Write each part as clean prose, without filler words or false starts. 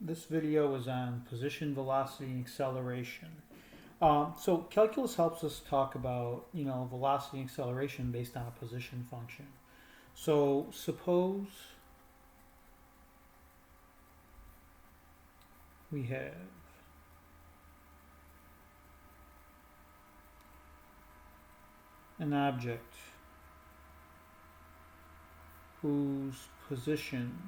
This video is on position, velocity, and acceleration. So calculus helps us talk about, velocity and acceleration based on a position function. So suppose we have an object whose position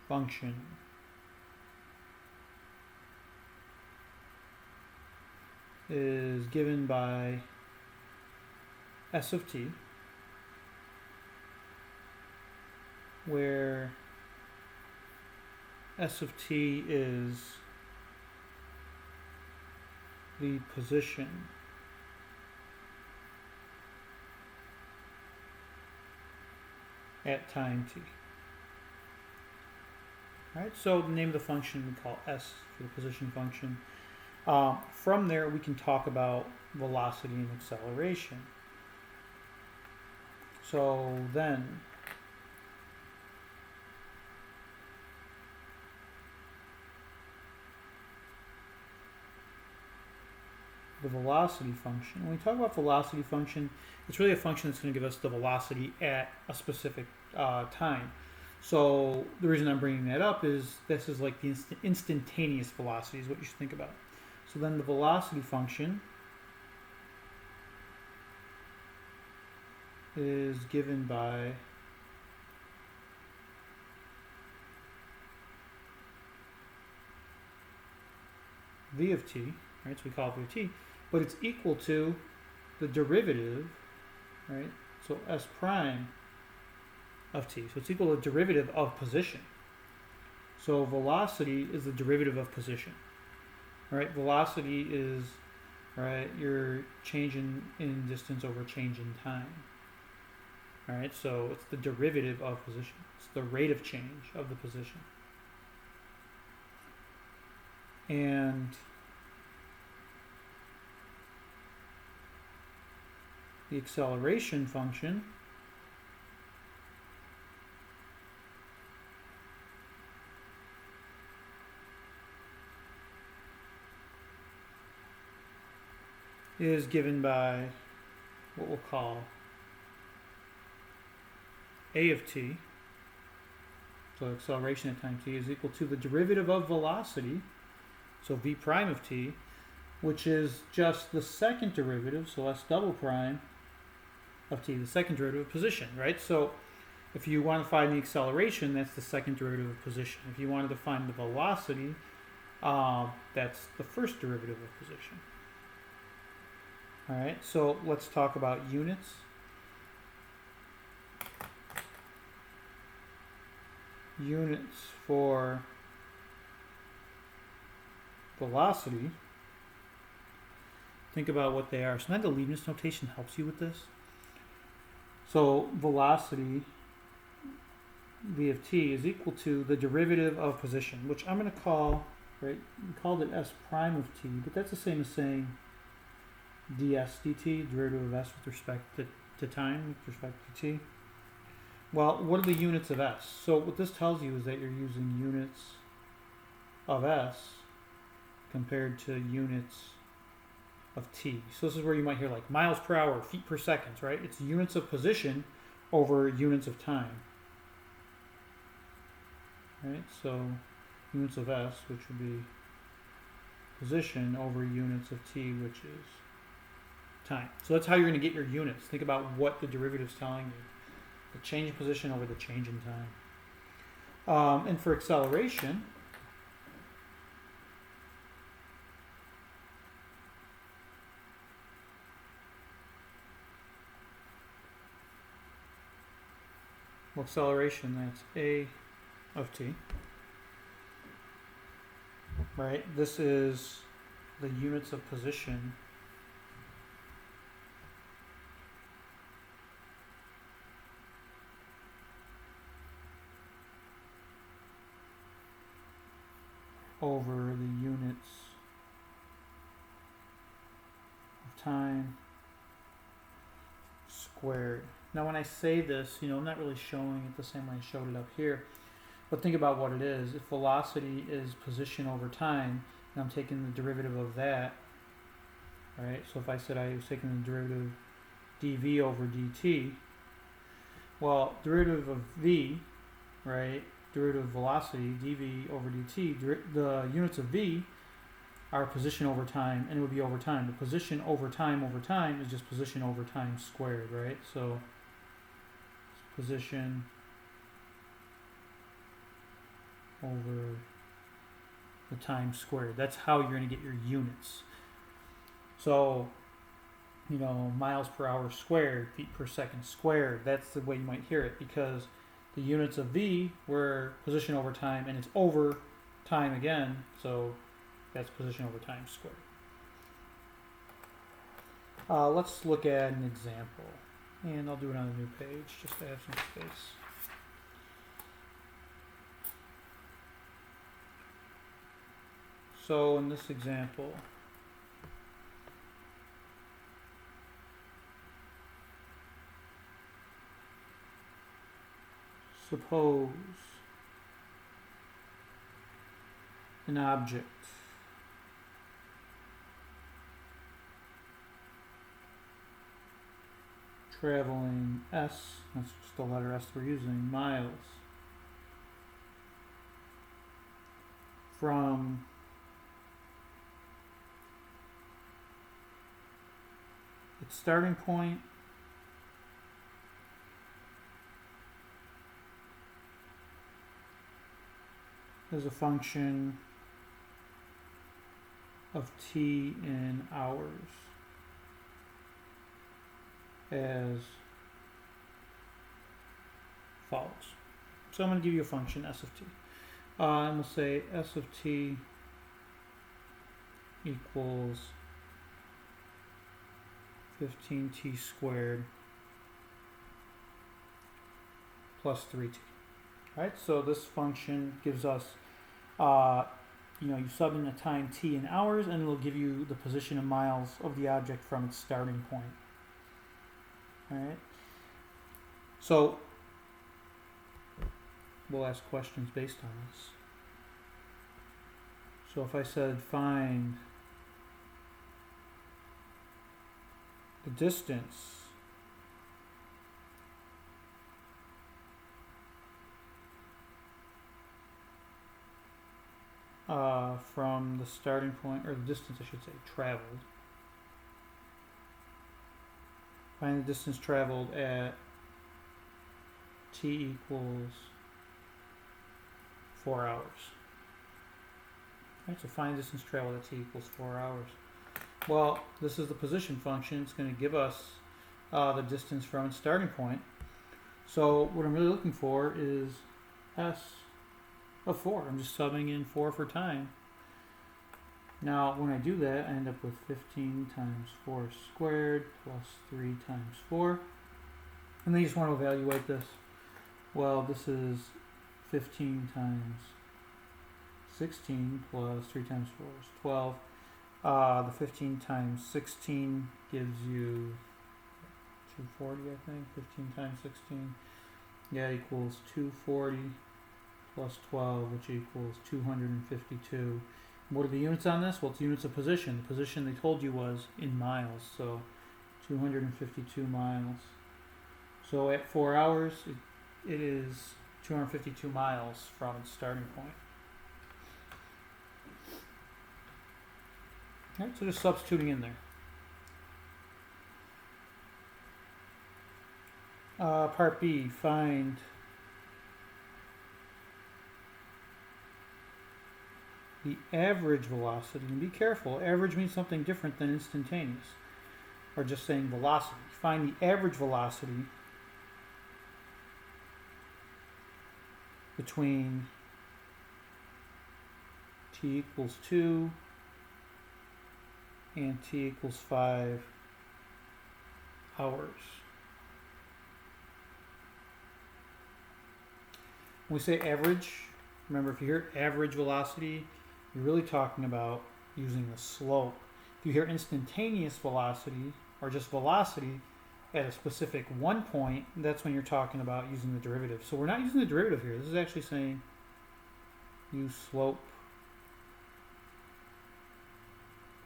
function is given by s of t, where s of t is the position at time t. Alright, so the name of the function we call s for the position function. From there we can talk about velocity and acceleration. So then the velocity function, when we talk about velocity function, it's really a function that's going to give us the velocity at a specific time. So the reason I'm bringing that up is this is like the instantaneous velocity is what you should think about. So then the velocity function is given by v of t, right? So we call it v of t, but it's equal to the derivative, right? So s prime of t. So it's equal to the derivative of position. So velocity is the derivative of position. Right? Velocity is, right, your change in distance over change in time. Alright, so it's the derivative of position. It's the rate of change of the position. And the acceleration function is given by what we'll call a of t. So acceleration at time t is equal to the derivative of velocity, so v prime of t, which is just the second derivative, so s double prime of t, the second derivative of position, right? So if you want to find the acceleration, that's the second derivative of position. If you wanted to find the velocity, that's the first derivative of position. Alright, so let's talk about units. Units for velocity. Think about what they are. Sometimes the Leibniz notation helps you with this. So velocity, v of t, is equal to the derivative of position, which I'm going to call, right, we called it s prime of t, but that's the same as saying ds dt, derivative of s with respect to time, with respect to t. Well, what are the units of s? So what this tells you is that you're using units of s compared to units of t. So this is where you might hear like miles per hour, feet per second, right? It's units of position over units of time. Right? So units of s, which would be position, over units of t, which is time. So that's how you're going to get your units. Think about what the derivative is telling you. The change in position over the change in time. And for acceleration, that's a of t. Right? This is the units of position over the units of time squared. Now when I say this, I'm not really showing it the same way I showed it up here. But think about what it is. If velocity is position over time, and I'm taking the derivative of that, right? So if I said I was taking the derivative dv over dt, well, derivative of v, right? Derivative of velocity, dv over dt, the units of v are position over time, and it would be over time. The position over time is just position over time squared, right? So position over the time squared. That's how you're going to get your units. So, miles per hour squared, feet per second squared. That's the way you might hear it, because the units of v were position over time, and it's over time again, so that's position over time squared. Let's look at an example, and I'll do it on a new page just to have some space. So in this example, suppose an object traveling s, that's just the letter s we're using, miles from its starting point as a function of t in hours as follows. So I'm going to give you a function s of t. And we'll say s of t equals 15t squared plus 3t. Right? So this function gives us, you sub in the time t in hours, and it'll give you the position in miles of the object from its starting point. All right. So we'll ask questions based on this. So if I said find the distance from the starting point, or the distance I should say, traveled. Find the distance traveled at t equals 4 hours. Right, so find distance traveled at t equals 4 hours. Well, this is the position function. It's going to give us the distance from its starting point. So what I'm really looking for is s of 4. I'm just subbing in 4 for time. Now, when I do that, I end up with 15 times 4 squared plus 3 times 4. And then you just want to evaluate this. Well, this is 15 times 16 plus 3 times 4 is 12. The 15 times 16 gives you 240, I think. 15 times 16. Yeah, equals 240 plus 12, which equals 252. What are the units on this? Well, it's units of position. The position they told you was in miles, so 252 miles. So at 4 hours, it is 252 miles from its starting point. All right, so just substituting in there. Part B, find the average velocity. And be careful, average means something different than instantaneous, or just saying velocity. Find the average velocity between t equals 2 and t equals 5 hours. When we say average, remember, if you hear average velocity, you're really talking about using the slope. If you hear instantaneous velocity or just velocity, at a specific one point, that's when you're talking about using the derivative. So we're not using the derivative here. This is actually saying use slope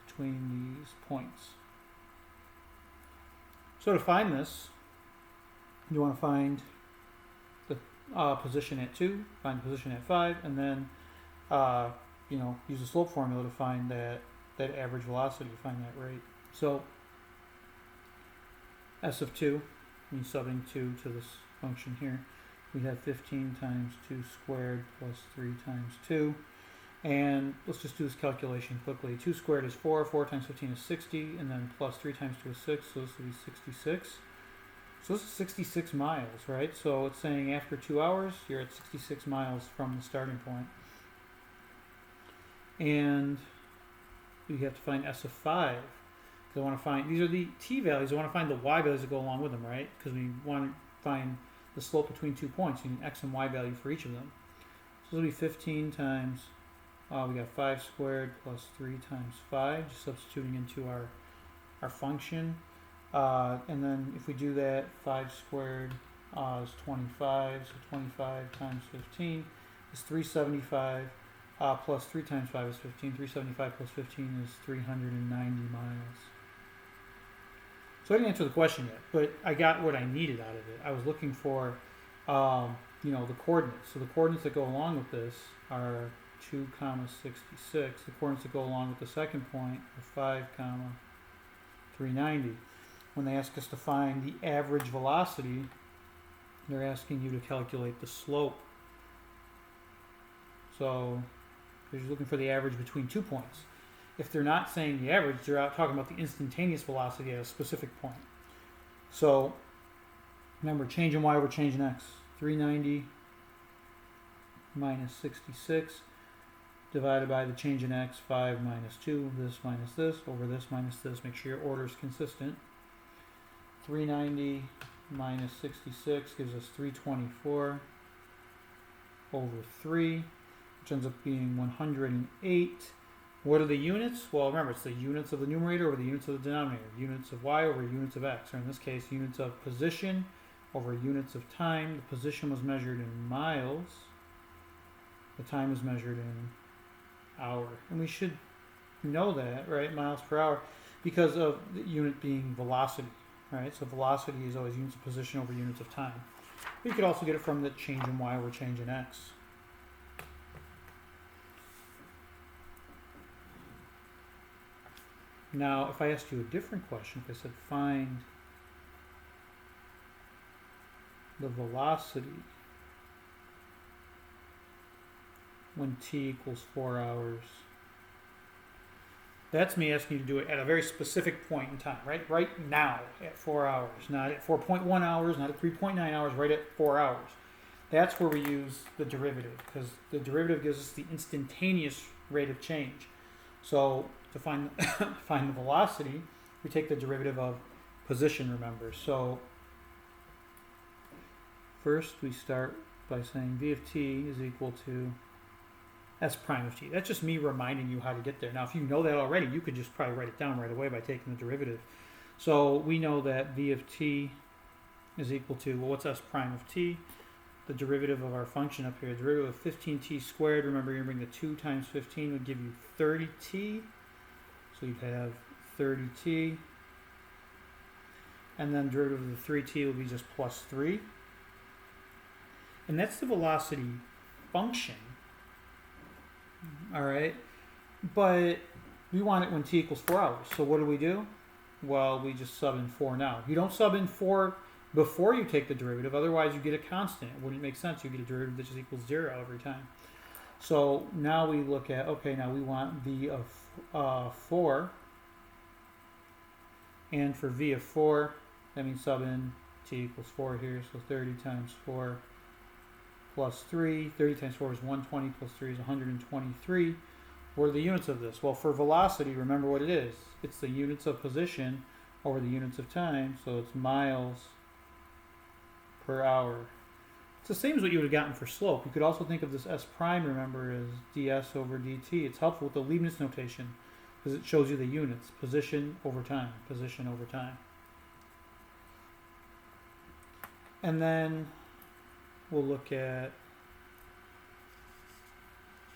between these points. So to find this, you want to find the position at 2, find the position at 5, and then use the slope formula to find that average velocity, find that rate. So S of 2, when subbing 2 to this function here, we have 15 times 2 squared plus 3 times 2. And let's just do this calculation quickly. 2 squared is 4, 4 times 15 is 60, and then plus 3 times 2 is 6, so this will be 66. So this is 66 miles, right? So it's saying after 2 hours, you're at 66 miles from the starting point. And you have to find S of 5. I want to find, these are the t values, I want to find the y values that go along with them, right? Because we want to find the slope between 2 points, you need x and y value for each of them. So this will be 15 times, we got 5 squared plus 3 times 5, just substituting into our function. And then if we do that, 5 squared is 25, so 25 times 15 is 375, plus 3 times 5 is 15, 375 plus 15 is 390 miles. So I didn't answer the question yet, but I got what I needed out of it. I was looking for, the coordinates. So the coordinates that go along with this are 2, 66. The coordinates that go along with the second point are 5, 390. When they ask us to find the average velocity, they're asking you to calculate the slope. So they're just looking for the average between 2 points. If they're not saying the average, they're out talking about the instantaneous velocity at a specific point. So remember, change in y over change in x. 390 minus 66 divided by the change in x, 5 minus 2, this minus this, over this minus this. Make sure your order is consistent. 390 minus 66 gives us 324 over 3, which ends up being 108. What are the units? Well, remember, it's the units of the numerator over the units of the denominator. Units of y over units of x, or in this case, units of position over units of time. The position was measured in miles. The time was measured in hour. And we should know that, right? Miles per hour, because of the unit being velocity, right? So velocity is always units of position over units of time. But you could also get it from the change in y over change in x. Now, if I asked you a different question, if I said find the velocity when t equals 4 hours, that's me asking you to do it at a very specific point in time, right? Right now at 4 hours, not at 4.1 hours, not at 3.9 hours, right at 4 hours. That's where we use the derivative, because the derivative gives us the instantaneous rate of change. So to find the velocity, we take the derivative of position, remember. So first we start by saying v of t is equal to s prime of t. That's just me reminding you how to get there. Now, if you know that already, you could just probably write it down right away by taking the derivative. So we know that v of t is equal to, well, what's s prime of t? The derivative of our function up here, the derivative of 15t squared. Remember, you're going to bring the 2 times 15 would give you 30t. So you'd have 30t. And then derivative of the 3t will be just plus 3. And that's the velocity function. All right. But we want it when t equals 4 hours. So what do? Well, we just sub in 4 now. You don't sub in 4 before you take the derivative, otherwise you get a constant. It wouldn't make sense. You get a derivative that just equals 0 every time. So now we look at, okay, now we want v of 4. And for v of 4, that means sub in t equals 4 here. So 30 times 4 plus 3. 30 times 4 is 120 plus 3 is 123. What are the units of this? Well, for velocity, remember what it is. It's the units of position over the units of time. So it's miles per hour. It's the same as what you would have gotten for slope. You could also think of this s prime, remember, as ds over dt. It's helpful with the Leibniz notation because it shows you the units, position over time, position over time. And then we'll look at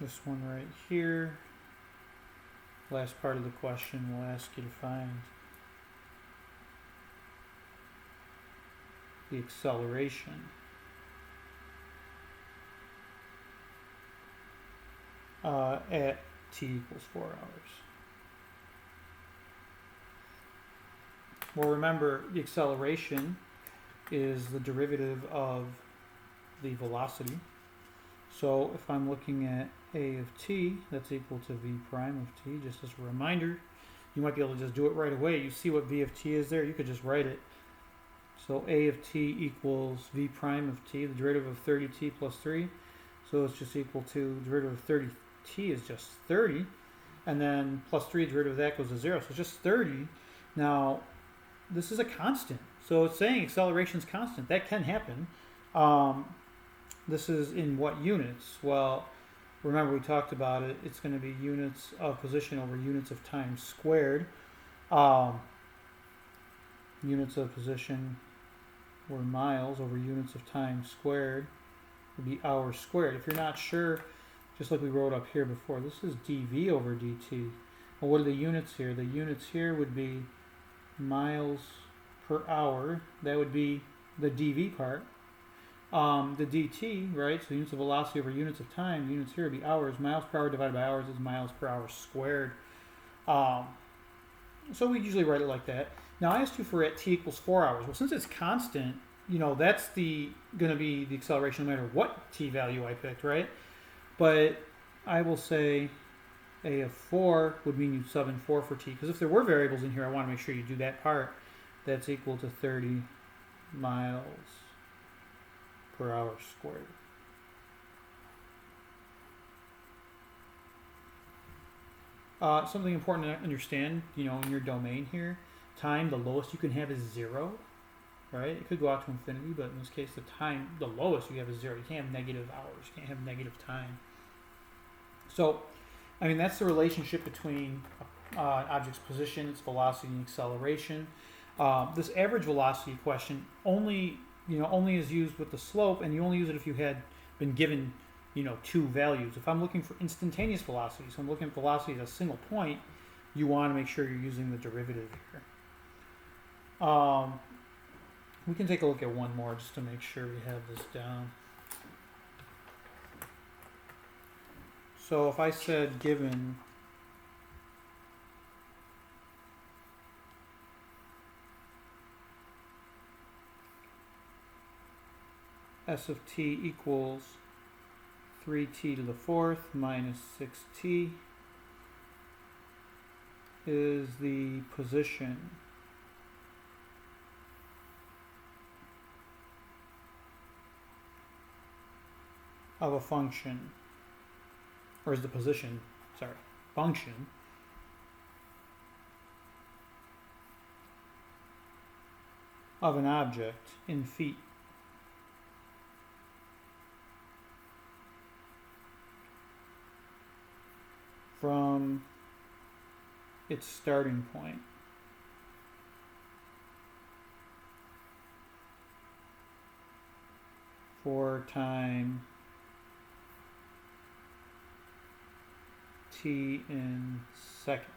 this one right here. Last part of the question will ask you to find the acceleration at t equals 4 hours. Well, remember, the acceleration is the derivative of the velocity. So if I'm looking at a of t, that's equal to v prime of t, just as a reminder. You might be able to just do it right away. You see what v of t is there, you could just write it. So a of t equals v prime of t, the derivative of 30t plus 3. So it's just equal to the derivative of 30t is just 30. And then plus 3, the derivative of that goes to 0. So it's just 30. Now, this is a constant. So it's saying acceleration is constant. That can happen. This is in what units? Well, remember we talked about it. It's going to be units of position over units of time squared. Units of position or miles over units of time squared would be hours squared. If you're not sure, just like we wrote up here before, this is dv over dt. Well, what are the units here? The units here would be miles per hour. That would be the dv part. The dt, right, so units of velocity over units of time, units here would be hours. Miles per hour divided by hours is miles per hour squared. So we usually write it like that. Now I asked you for at t equals 4 hours. Well, since it's constant, you know, that's going to be the acceleration no matter what t value I picked, right? But I will say a of 4 would mean you sub in 4 for t, because if there were variables in here, I want to make sure you do that part. That's equal to 30 miles per hour squared. Something important to understand, you know, in your domain here, time, the lowest you can have is 0, right? It could go out to infinity, but in this case, the lowest you have is 0. You can't have negative hours. You can't have negative time. So, I mean, that's the relationship between an object's position, its velocity, and acceleration. This average velocity question only is used with the slope, and you only use it if you had been given, you know, 2 values. If I'm looking for instantaneous velocity, so I'm looking at velocity at a single point, you want to make sure you're using the derivative here. We can take a look at one more just to make sure we have this down. So if I said given s of t equals 3t to the 4th minus 6t is the position of a function, or is the position, function of an object in feet. From its starting point for time t in seconds.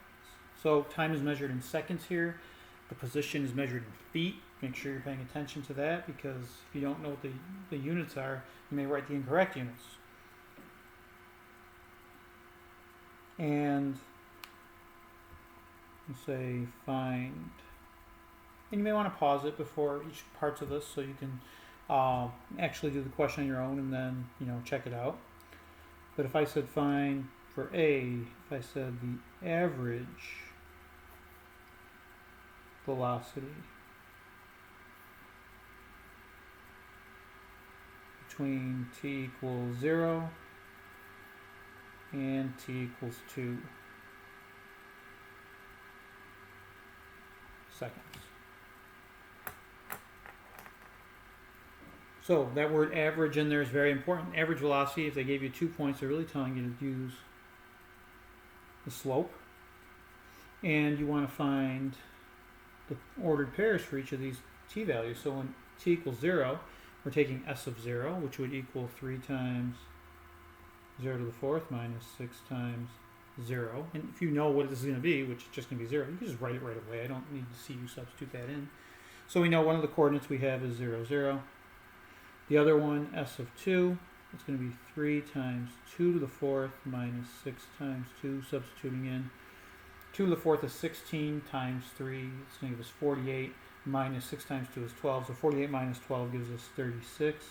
So time is measured in seconds here. The position is measured in feet. Make sure you're paying attention to that, because if you don't know what the units are, you may write the incorrect units. And say find, and you may want to pause it before each parts of this so you can actually do the question on your own and then, you know, check it out. But if I said find for A, if I said the average velocity between t equals 0 and t equals 2 seconds. So that word average in there is very important. Average velocity, if they gave you 2 points, they're really telling you to use the slope. And you want to find the ordered pairs for each of these t values. So when t equals 0, we're taking s of 0, which would equal 3 times 0 to the 4th minus 6 times 0. And if you know what this is going to be, which is just going to be 0, you can just write it right away. I don't need to see you substitute that in. So we know one of the coordinates we have is 0, 0. The other one, s of 2, it's going to be 3 times 2 to the 4th minus 6 times 2, substituting in. 2 to the 4th is 16 times 3. It's going to give us 48. Minus 6 times 2 is 12. So 48 minus 12 gives us 36.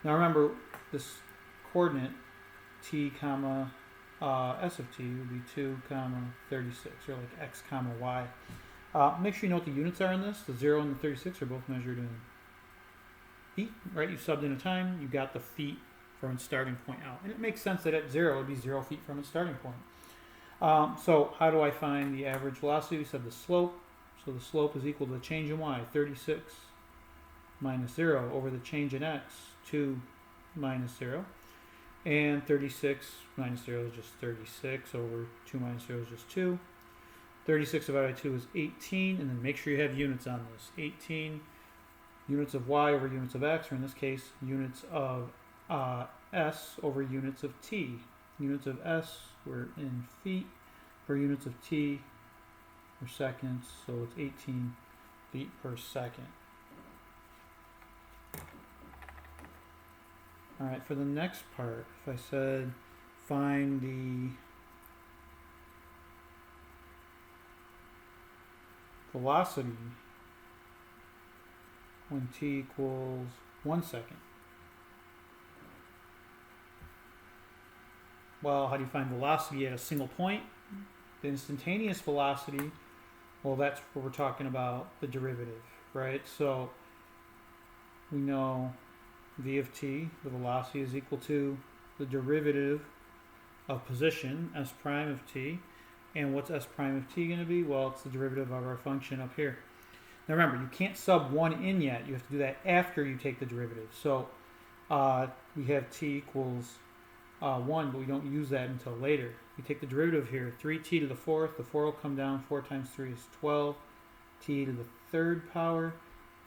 Now remember, this coordinate, t comma s of t, would be 2 comma 36, or like x comma y. Make sure you know what the units are in this. The 0 and the 36 are both measured in feet, right? You subbed in a time, you got the feet from its starting point out. And it makes sense that at 0, it would be 0 feet from its starting point. So how do I find the average velocity? We said the slope. So the slope is equal to the change in y, 36 minus 0, over the change in x, 2 minus 0. And 36 minus 0 is just 36, over 2 minus 0 is just 2. 36 divided by 2 is 18, and then make sure you have units on this. 18 units of y over units of x, or in this case, units of s over units of t. Units of s were in feet per units of t per seconds, so it's 18 feet per second. Alright, for the next part, if I said find the velocity when t equals 1 second. Well, how do you find velocity at a single point? The instantaneous velocity, well, that's what we're talking about, the derivative, right? So we know v of t, the velocity, is equal to the derivative of position, s prime of t. And what's s prime of t going to be? Well, it's the derivative of our function up here. Now remember, you can't sub 1 in yet. You have to do that after you take the derivative. So we have t equals 1, but we don't use that until later. We take the derivative here, 3t to the 4th. The 4 will come down. 4 times 3 is 12. T to the 3rd power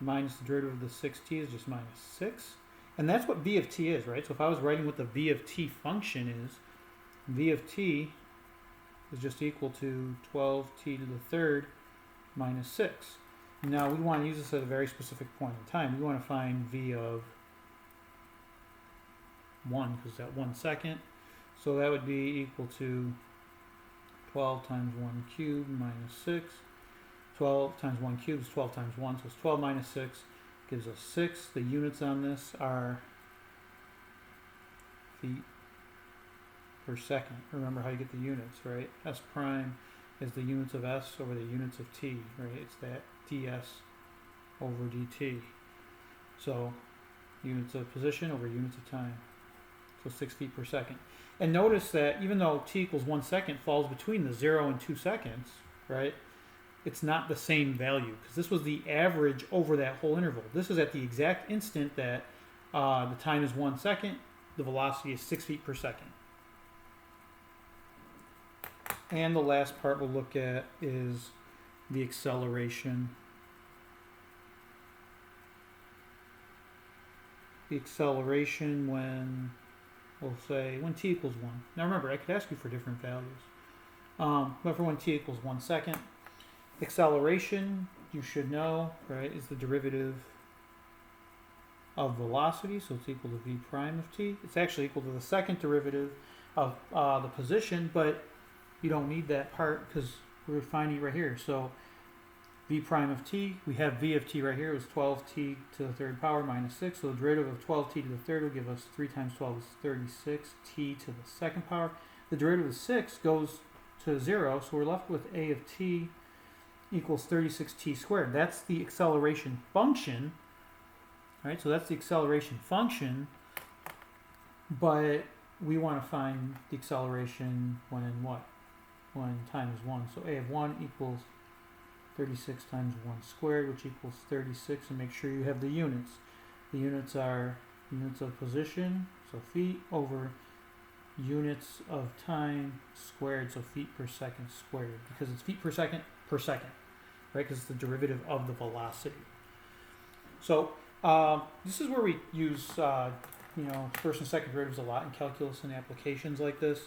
minus the derivative of the 6t is just minus 6. And that's what v of t is, right? So if I was writing what the v of t function is, v of t is just equal to 12t to the 3rd minus 6. Now we want to use this at a very specific point in time. We want to find v of 1, because it's at 1 second. So that would be equal to 12 times 1 cubed minus 6. 12 times 1 cubed is 12 times 1, so it's 12 minus 6 gives us 6. The units on this are feet per second. Remember how you get the units, right? S prime is the units of s over the units of t, right? It's that ds over dt. So units of position over units of time. So 6 feet per second. And notice that even though t equals 1 second falls between the 0 and 2 seconds, right? It's not the same value, because this was the average over that whole interval. This is at the exact instant that the time is 1 second, the velocity is 6 feet per second. And the last part we'll look at is the acceleration. The acceleration when, we'll say, when t equals 1. Now remember, I could ask you for different values. But for when t equals 1 second, acceleration, you should know, right, is the derivative of velocity, so it's equal to v prime of t. It's actually equal to the second derivative of the position, but you don't need that part because we're finding it right here. So v prime of t, we have v of t right here. It was 12t to the 3rd power minus 6. So the derivative of 12t to the 3rd will give us 3 times 12 is 36, t to the 2nd power. The derivative of 6 goes to 0, so we're left with a of t equals 36t squared. That's the acceleration function, right? So that's the acceleration function, but we want to find the acceleration when in what? When time is 1. So a of 1 equals 36 times 1 squared, which equals 36, and make sure you have the units. The units are units of position, so feet, over units of time squared, so feet per second squared, because it's feet per second, right? Because it's the derivative of the velocity. So This is where we use, first and second derivatives a lot in calculus and applications like this.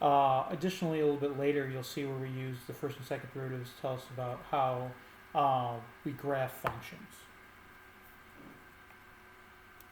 Additionally, a little bit later, you'll see where we use the first and second derivatives to tell us about how we graph functions.